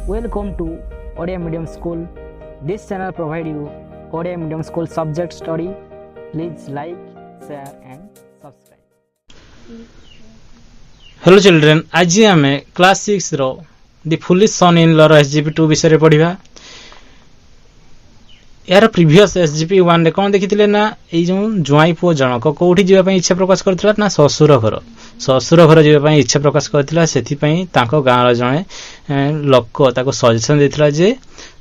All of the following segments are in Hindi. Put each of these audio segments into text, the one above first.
Welcome to Odia Medium School. This channel provides you Odia Medium School subject study. Please like, share and subscribe. Hello children, आज आम क्लास 6 रो the foolish son in law SGP2 विषय पढ़ा। यार प्रीवियस SGP1 रे कौन देखिथिले ना ए जो जुआई पुओ जनक कोठी जीवा पई इच्छा प्रकाश करथिला ना ससुर घर जीवा पई इच्छा प्रकाश करथिला। सेथि पई ताको गां रो जणे लोक ताको सजेशन देथिला जे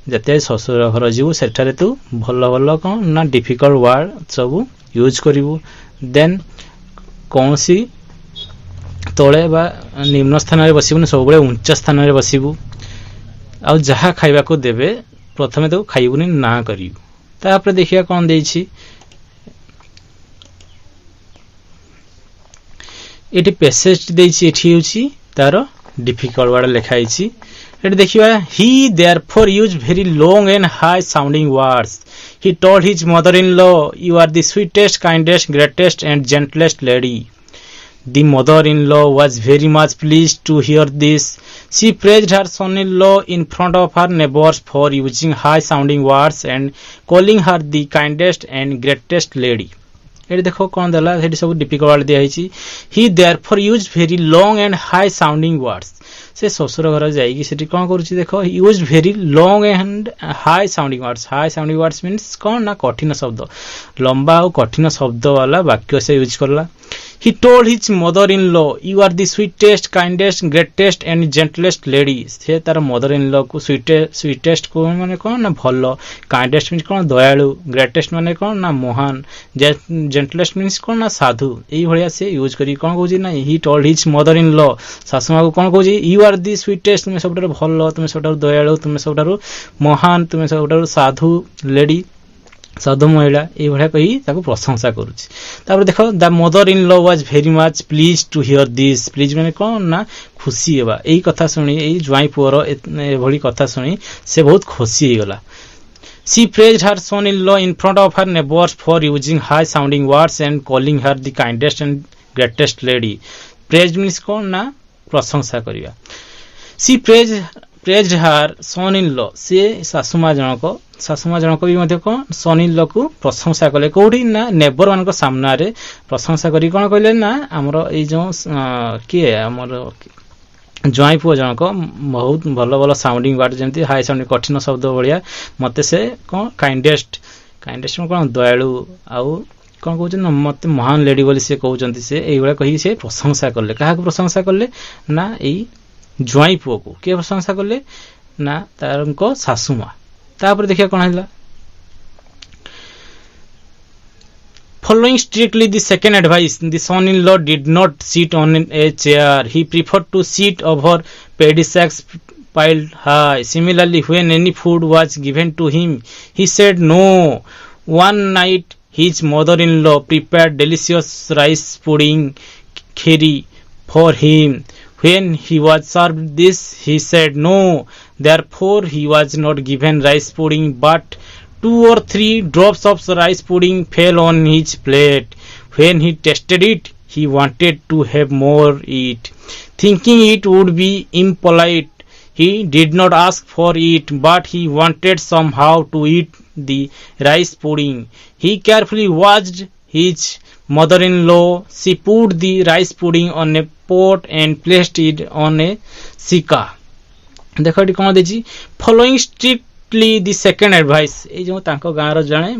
जते ससुर घर जीवु सेठारे तू भलो भलो कोन ना डिफिकल्ट वर्ड सब यूज करिवु। देन कोनसी तले बा निम्न स्थान रे बसिबु सब बळे उच्च स्थान रे बसिबु। आ जहा खाइबा को देबे प्रथमे तो खाइबुनी ना करियो। तापर देखिया कोन देछि एटी पैसेज देछि एठी होछि तार डिफिकल्ट वर्ड लिखाइछि। एटी देखिबा he therefore use very long and high sounding words. He told his mother in law you are the sweetest kindest greatest and gentlest lady. The mother-in-law was very much pleased to hear this. She praised her son-in-law in front of her neighbors for using high-sounding words and calling her the kindest and greatest lady. एठी देखो कोन देला एठी सब डिफिकल्ट वर्ड दिया हिची। He therefore used very long and high-sounding words. से ससुर घर जाई कि सेठी कोन करूची देखो use very long and high sounding words. High sounding words means कोन ना कठिन शब्द, लंबा और कठिन शब्द वाला वाक्य से यूज करला। He told his mother-in-law, "You are the sweetest, kindest, greatest and gentlest lady." से तार mother-in-law को sweetest को माने कौन ना भलो, kindest मीन्स कौन दयालु, greatest माने कौन ना महान, gentlest मीन्स कौन ना साधु। यही भलिया से यूज करी कौन कहूजी ना he told his mother-in-law सासु मां को कौन कहूजी you are the sweetest, तुमे सबटार भलो, तुमे सबटार दयालु, तुमे सबटार महान, तुमे सबटार साधु लेडी, साधु महिला। ये भलिया कही ताको प्रशंसा करूची। तापर देखो the mother in law was very much please to hear this. Please माने कोन ना खुशी हेबा। एई कथा सुनी एई जुआई पुअर ए भली कथा सुनी से बहुत खुशी हे गला। She praised her son-in-law in front of her neighbors for using high sounding words and calling her the kindest and greatest lady. Praise means कोन ना प्रशंसा करिया। She praised her son-in-law से सासुमा जनक भी मध्य कोन son-in-law को प्रशंसा कले कोठी ना नेबर मान को सामना रे प्रशंसा करी कोन कहले ना हमरो ए जो के हमरो जुआई पुओ जनक बहुत भलो भलो साउंडिंग वर्ड जेंति हाई साउंडिंग कठिन शब्द भलिया मते से कोन काइंडेस्ट में कोन दयालु आउ कोन कहउछ न मते महान लेडी बोली से कहउचंती से एई बळे कहि से प्रशंसा करले। काहा को प्रशंसा करले ना एई जुआई पुओ को के प्रशंसा करले ना तारको सासुमा। तापर देखिया कोन हला Following strictly the second advice, the son-in-law did not sit on a chair. He preferred to sit over paddy sacks piled high. Similarly, when any food was given to him, he said no. One night, his mother-in-law prepared delicious rice pudding kheri for him. When he was served this, he said no. Therefore, he was not given rice pudding, but 2 or 3 drops of rice pudding fell on his plate. When he tasted it, he wanted to have more it. Thinking it would be impolite, he did not ask for it, but he wanted somehow to eat the rice pudding. He carefully watched his mother-in-law. She put the rice pudding on a pot and placed it on a sika. देखो एटी कोन देछि following strictly the second advice. ए जो तांको गां रो जणे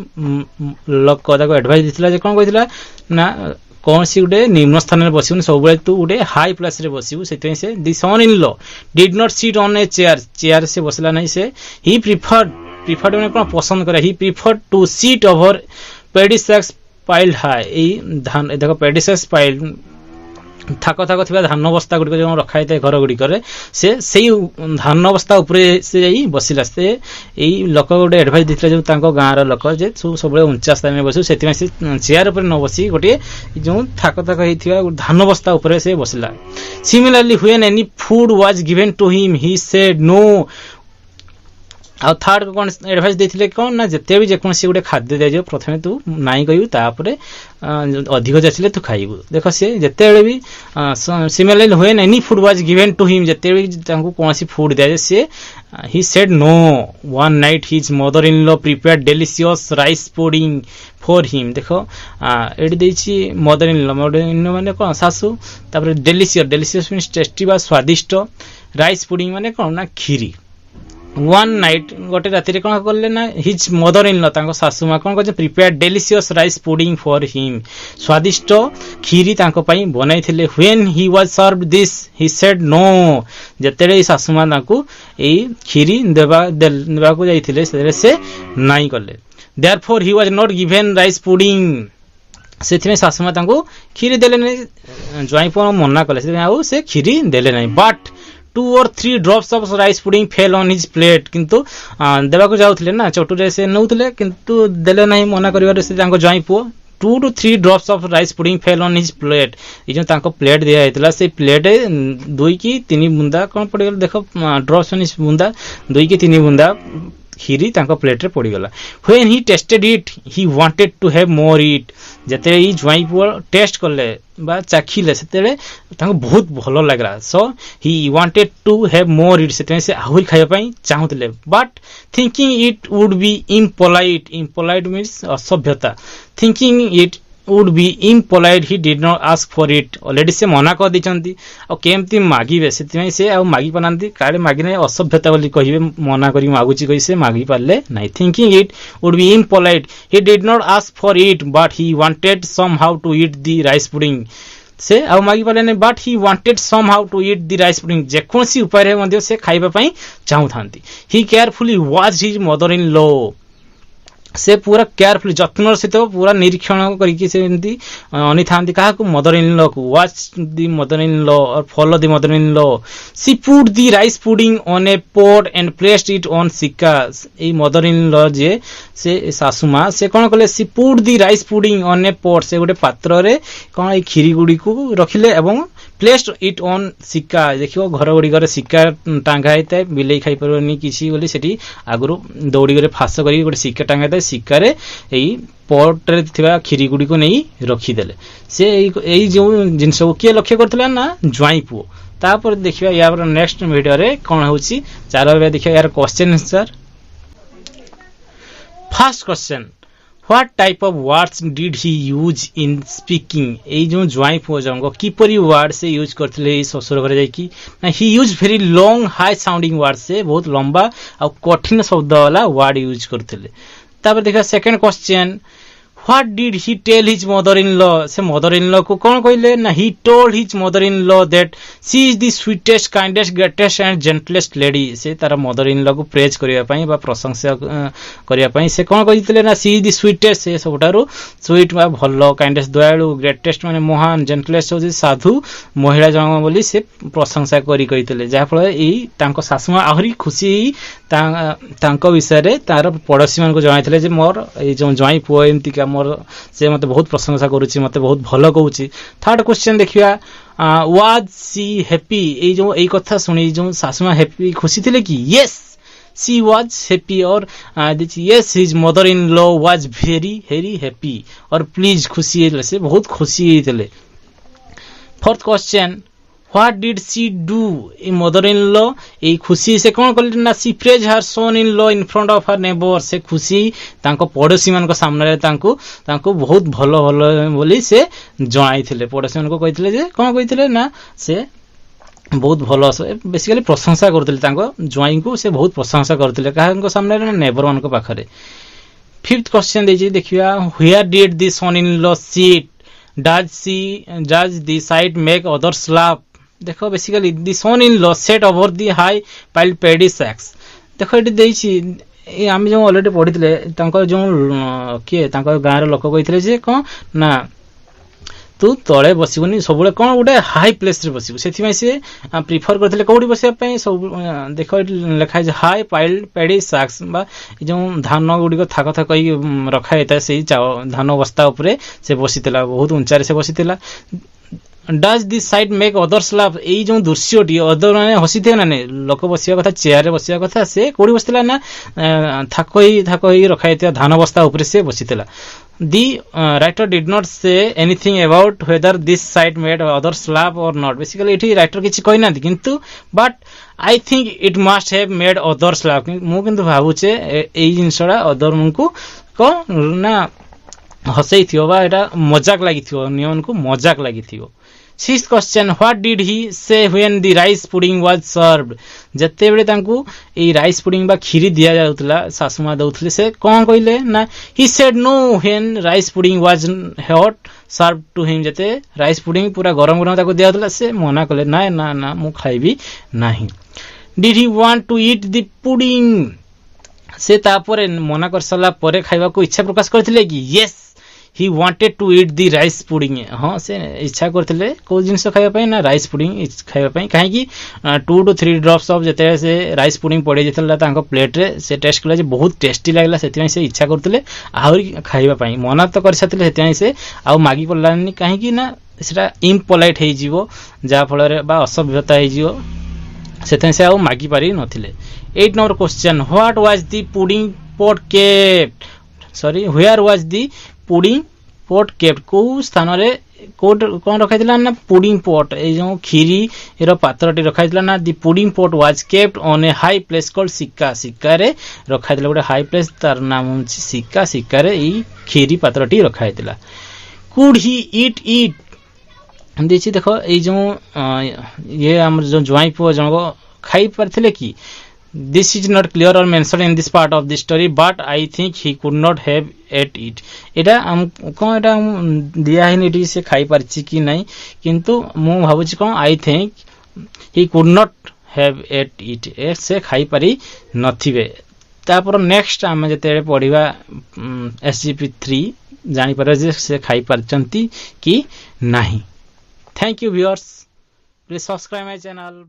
लोक ताको एडवाइस दिथिला जे कोन कहिथिला ना कोन सी गुटे निम्न स्थान रे बसिबु सब बेले तू गुटे हाई प्लेस रे बसिबु। सेते से the son in law did not sit on a chair से बसला नहीं से ही प्रिफर्ड माने कोन पसंद करे। He preferred to sit over paddy sacks piled high. ए धान देखो पेडी सैक्स पाइल्ड थाक थिबा धान बस्ता गुडी जो रखा है घर गुडी करे से सेई धान बस्ता ऊपरे से जाई बसिला। से एई लोक गोटे एडवाइस दिथिला जो तांको गां रो लोक जे सब बळे ऊंचा स्थान में बसु सेति में से चेयर ऊपर न बसी गोटे जो थाक हेथिबा धान बस्ता ऊपरे से बसिला। Similarly, when any food was given to him, he said no. आ थर्ड कौन एडवाइस देथिले कौन ना जते भी जेकोसी गोटे खाद्य दे जो प्रथमे तू नाई कहू तापरे अधिक जाचिले तू खाइबू देखो से जते भी similarly when any food was given to him जते भी तांको कोनसी फूड दे से he said no one night his mother in law prepared delicious rice pudding for him देखो एडी देछि मदर इन लॉ माने कोन सासु तापर डिलीशियस मींस टेस्टी बा स्वादिष्ट राइस पुडिंग माने कोन ना खीरी वन नाइट गोटे राति कौन कले ना हिज मदर इन लॉ तांको सासु मा कौन करे prepare delicious rice pudding for him स्वादिष्ट खीरी तांको पई बनाइथिले when he was served this he said no जतेले सासु मा तांको एई खीरी देबा को जाइथिले से नाई कले therefore he was not given rice pudding से सासु मा तांको खीरी देले नै ज्वाई पर मना कले से खीरी देले नै but 2 or 3 drops of rice pudding fell on his plate किंतु देबा को जाउथले ना चटुरे से नउथले किंतु देले नाही मना करिवार से तांको ज्वाई पो 2 to 3 drops of rice pudding fell on his plate ई जो तांको प्लेट दिया हेतला से प्लेट 2 की 3 बुंदा कोन पड़ गेल देखो ड्रॉप्स ऑन बुंदा 2 की 3 बुंदा खीरी तांको प्लेट रे पड़ी गला when he tasted it he wanted to have more it जते ई ज्वाई पो टेस्ट करले बा चाखिले सेते तांको बहुत भलो लागला so he wanted to have more it सेते से आहुरी खाया पई चाहुतले but thinking it would be impolite means असभ्यता thinking it would be impolite he did not ask for it already से मना कर दिचंती और केमती मागिबे सेति से आ मागी पनांती काले मागी नै असभ्यता बोली कहिबे मना करी मागुची कहि से मागी पाले नै thinking it would be impolite he did not ask for it but he wanted somehow to eat the rice pudding से आ मागी पाले नै but he wanted somehow to eat the rice pudding जे कोनसी उपाय रे मध्ये से खाइबा पई चाहू थांती he carefully watched his mother in law से पूरा केयरफुली जत्न सहित पूरा निरीक्षण करके से एमती अनि थांती काहा को मदर इन लॉ को watch the mother in law और follow the mother in law she put the rice pudding on a pot and placed it on सिक्का ए मदर इन लॉ जे से सासुमा से कोन कले she put the rice pudding on a pot से गोटे पात्र रे कोन ए खीरी गुडी को रखिले एवं प्लेस्ड इट ऑन सिक्का देखियो घर गुडी करे सिक्का टांगा हेते बिलेई खाइ परनी किछि बोली सेठी आगुरु दौड़ी करे फास करी गोटे सिक्का टांगा हेते सिक्का रे एई पॉट रे थिबा खीरी गुडी को नै रखी देले से एई जो जिंस को के लक्ष्य करथला ना ज्वाई पुओ तापर देखिबा यार नेक्स्ट वीडियो रे कोन होची चालो देखियो यार question answer first question What type of words did he use in speaking? ए जो ज्वाई पुओ जंगो किपरि वर्ड से यूज करथले ई ससुर घरे जाई की ना he use very long high sounding word से बहुत लंबा और कठिन शब्द वाला वर्ड यूज करथले तापर देखा second question What did he tell his mother-in-law? से mother-in-law को कौन कहले ना he told his mother-in-law that she is the sweetest, kindest, greatest and gentlest lady. से तारा mother-in-law को praise करिया पई बा प्रशंसा करिया पई से कौन कहितले ना she is the sweetest से सबटारो sweet बा भलो kindest दयालु greatest माने महान gentlest होजी साधु महिला जन बोली से प्रशंसा करी कहितले जा फल एई तांको सासुमा आहुरी खुशी तांको विषय रे तार पड़ोसी मान को जणाइतले जे मोर ए जो जवाई पुओ एमती का मोर से मते बहुत प्रशंसा करूची मते बहुत भलो कहूची थर्ड क्वेश्चन देखिया वाज सी हैप्पी ए जो एई कथा सुनी जो सासुमा हैप्पी खुशी थिले कि यस she was happy और yes his mother in law was very very happy और प्लीज खुशी से बहुत खुशी थिले fourth question What did she do? A mother-in-law ए खुशी से कौन कल ना she praised her son-in-law in front of her neighbor से खुशी तांको पड़ोसी मान को सामने रे तांको बहुत भलो भलो बोली से जणाई थिले पड़ोसी मान को कहितले जे कौन कहितले ना से बहुत भलो बेसिकली प्रशंसा करथिले तांको ज्वाई को से बहुत प्रशंसा करथिले काहन को सामने रे नेबर मान को पाखरे फिफ्थ क्वेश्चन देजी देखिया where did the son-in-law sit does the sight make others laugh देखो basically the son in law sat over the high pile paddy sacks देखो एटी देइछि ए आमी जो ऑलरेडी पढितले तांको जो के तांको गां रे लोक कहितले जे को ना तू तळे बसिबनी सबले कोन गुटे हाई प्लेस रे बसिबु सेथि में से प्रिफर करथले कोडी बसिया पई सब देखो लिखा जे हाई पाइल पेडी सैक्स बा जो धान गुडी को थाक थाक कई रखा हेता सेही धान बस्ता ऊपर से बसितला बहुत ऊंचा रे से बसितला does this side make others laugh एई जो दृश्यटी अदर माने हसीथे ना ने लोक बसिया कथा चेयर रे बसिया कथा से कोडी बसितला ना थाको ही रखाइते धान बस्ता ऊपर से बसितला The writer did not say anything about whether this site made others laugh or not. Basically, it writer किछि कहि नाथि किंतु but I think it must have made others laugh. मु किंतु भाबुचे एई जिंसडा अदर मुनको को ना हसई थियो बा एटा मजाक लागि थियो नियन को मजाक लागि थियो. Sixth question, what did he say when the rice pudding was served? जते बेले तांकू ए राइस पुडिंग बा खीरी दिया जाउतला सासुमा दउथले से कोन कइले ना he said no when rice pudding was hot served to him. जते राइस पुडिंग पूरा गरम गरम ताको दिया जाउतला से मना कले ना ना ना मु खाइबी नाही. Did he want to eat the pudding? से तापरे मना कर सला परे खाइबा को इच्छा प्रकाश करथिले कि yes he wanted to eat the rice pudding. हाँ से इच्छा करथिले को जिंस खाइबा पई ना राइस पुडिंग खाइबा पई काहे कि 2 to 3 ड्रॉप्स ऑफ जते से राइस पुडिंग पड़े जेतला तांको प्लेट रे से टेस्ट कला जे बहुत टेस्टी लागला सेति से इच्छा करथिले आहुरी खाइबा पई मना तो कर सथिले सेति से आ मागी पड़लानी काहे कि ना सेटा इम्पोलाइट हे जीवो जा फल रे बा असभ्यता हे जीवो सेति से आ मागी पारी नथिले. 8 number question, what was the pudding pot kept? Sorry, where was the pudding pot kept? को स्थान रे कोड कोन रखाइतला ना पुडिंग पॉट ए जो खीरी रो पात्रटी रखाइतला ना the pudding pot was kept on A high place called सिक्का. सिक्का रे रखाइतला गोटे हाई प्लेस तार नाम होछि सिक्का. सिक्का रे ई खीरी पात्रटी रखाइतला. Could he eat it? देखि देखो ए जो ये हमर जो ज्वाई पो जणो खाइ परथिले कि this is not clear or mentioned in this part of the story but I think he could not have ate it. एटा हम कोन एटा दिया है नेटी से खाइ परछि कि नहीं किंतु मु भाबुछि कोन I think he could not have ate it. ए से खाइ पारि नथिबे. तापर नेक्स्ट हम जते पढिबा SGP3 जानि पर जे से खाइ परचंती कि नहीं. Thank you viewers, please subscribe my channel.